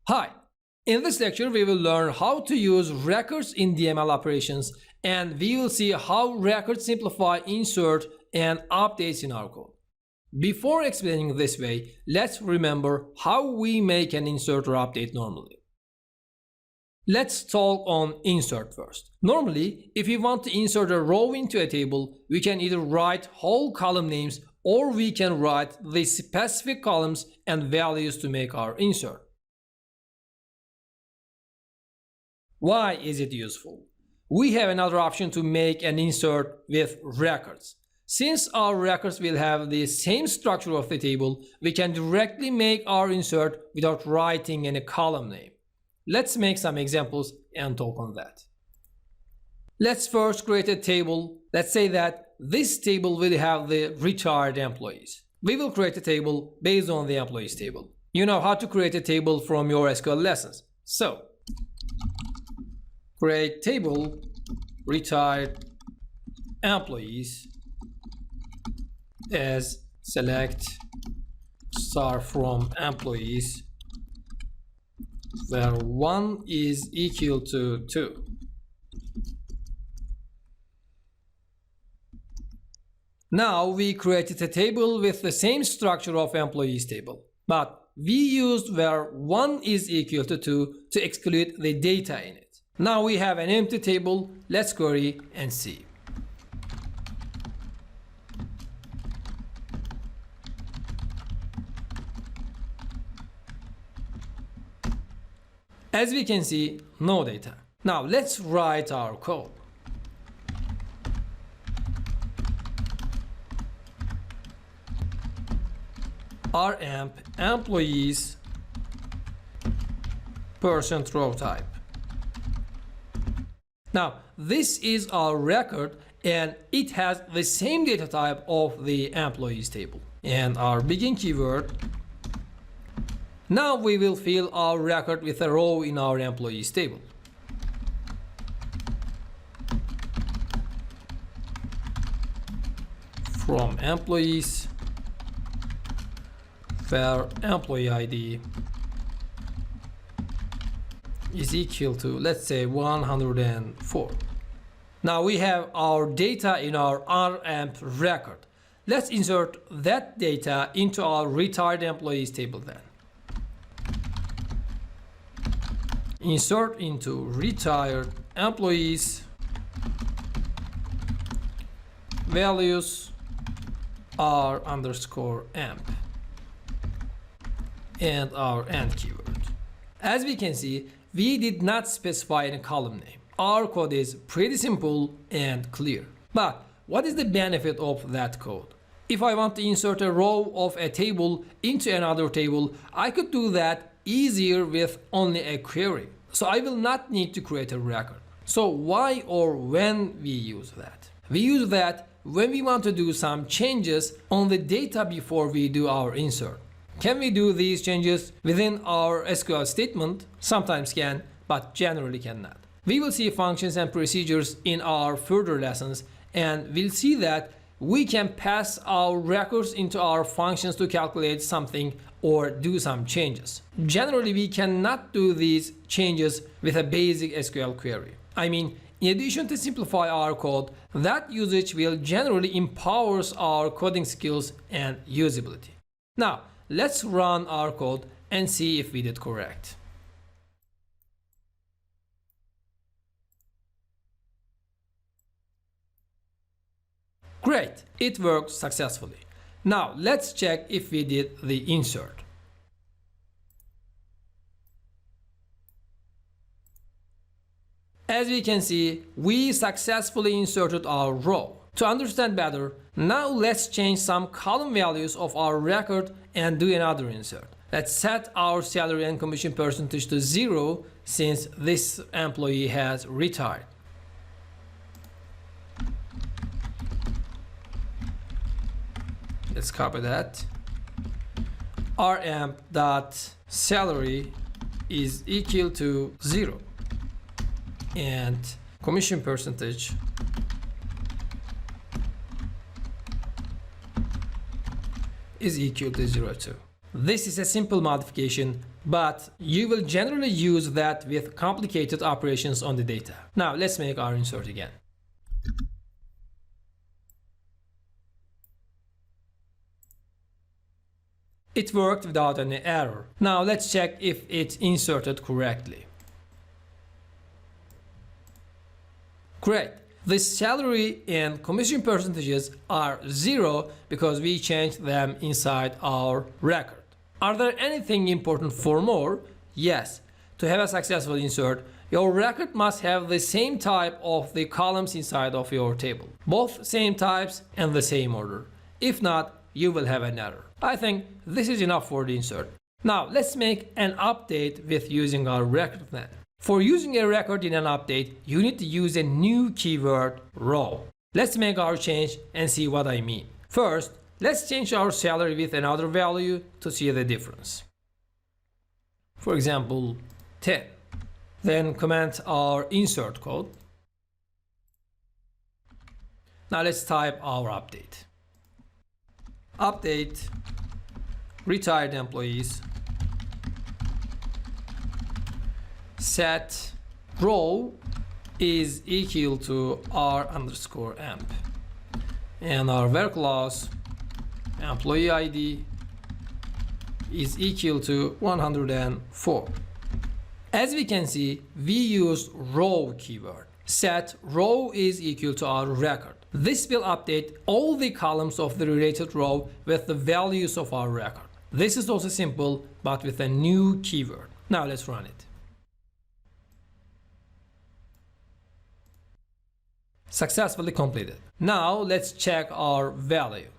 Hi! In this lecture, we will learn how to use records in DML operations, and we will see how records simplify insert and updates in our code. Before explaining this way, let's remember how we make an insert or update normally. Let's talk on insert first. Normally, if we want to insert a row into a table, we can either write whole column names or we can write the specific columns and values to make our insert. Why is it useful? We have another option to make an insert with records. Since our records will have the same structure of the table, we can directly make our insert without writing any column name. Let's make some examples and talk on that. Let's first create a table. Let's say that this table will have the retired employees. We will create a table based on the employees table. You know how to create a table from your SQL lessons. So, create table retired employees as select star from employees where 1 is equal to 2. Now we created a table with the same structure of employees table, but we used where 1 is equal to 2 to exclude the data in it. Now we have an empty table. Let's query and see. As we can see, no data. Now let's write our code. Remp employees %row type. Now this is our record and it has the same data type of the employees table and our begin keyword. Now we will fill our record with a row in our employees table. From employees where employee ID is equal to, let's say, 104. Now we have our data in our remp record. Let's insert that data into our retired employees table then. Insert into retired employees values r_emp and our end keyword. As we can see, we did not specify any column name. Our code is pretty simple and clear. But what is the benefit of that code? If I want to insert a row of a table into another table, I could do that easier with only a query. So I will not need to create a record. So why or when we use that? We use that when we want to do some changes on the data before we do our insert. Can we do these changes within our SQL statement? Sometimes can, but generally cannot. We will see functions and procedures in our further lessons, and we'll see that we can pass our records into our functions to calculate something or do some changes. Generally, we cannot do these changes with a basic SQL query. I mean, in addition to simplify our code, that usage will generally empowers our coding skills and usability. Now, let's run our code and see if we did correct. Great, it worked successfully. Now let's check if we did the insert. As we can see, we successfully inserted our row. To understand better, now let's change some column values of our record and do another insert. Let's set our salary and commission percentage to 0 since this employee has retired. Let's copy that. Remp.salary is equal to 0 and commission percentage is equal to 0 too. This is a simple modification, but you will generally use that with complicated operations on the data. Now let's make our insert again. It worked without any error. Now let's check if it's inserted correctly. Great. The salary and commission percentages are 0 because we changed them inside our record. Are there anything important for more? Yes. To have a successful insert, your record must have the same type of the columns inside of your table. Both same types and the same order. If not, you will have an error. I think this is enough for the insert. Now let's make an update with using our record then. For using a record in an update, you need to use a new keyword, row. Let's make our change and see what I mean. First, let's change our salary with another value to see the difference. For example, 10. Then comment our insert code. Now let's type our update. Update retired employees set row is equal to r_amp and our var class employee ID is equal to 104. As we can see, we used row keyword. Set row is equal to our record. This will update all the columns of the related row with the values of our record. This is also simple, but with a new keyword. Now let's run it. Successfully completed. Now let's check our value.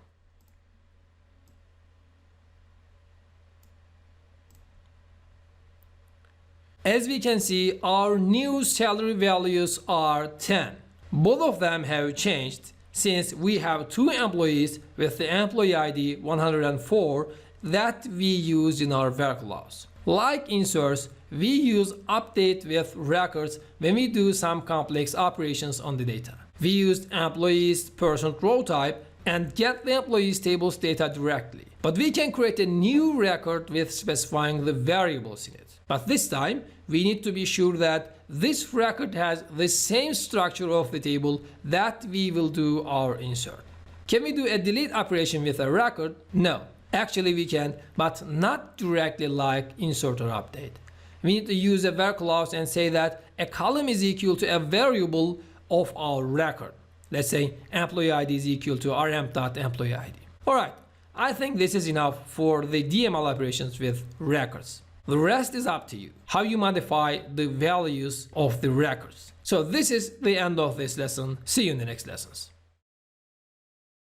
As we can see, our new salary values are 10. Both of them have changed since we have two employees with the employee ID 104 that we use in our var class. Like inserts, we use update with records when we do some complex operations on the data. We used employees % row type and get the employees tables data directly. But we can create a new record with specifying the variables in it. But this time, we need to be sure that this record has the same structure of the table that we will do our insert. Can we do a delete operation with a record? No. Actually we can, but not directly like insert or update. We need to use a var clause and say that a column is equal to a variable of our record. Let's say employee ID is equal to rm.employee ID. Alright, I think this is enough for the DML operations with records. The rest is up to you, how you modify the values of the records. So this is the end of this lesson. See you in the next lessons.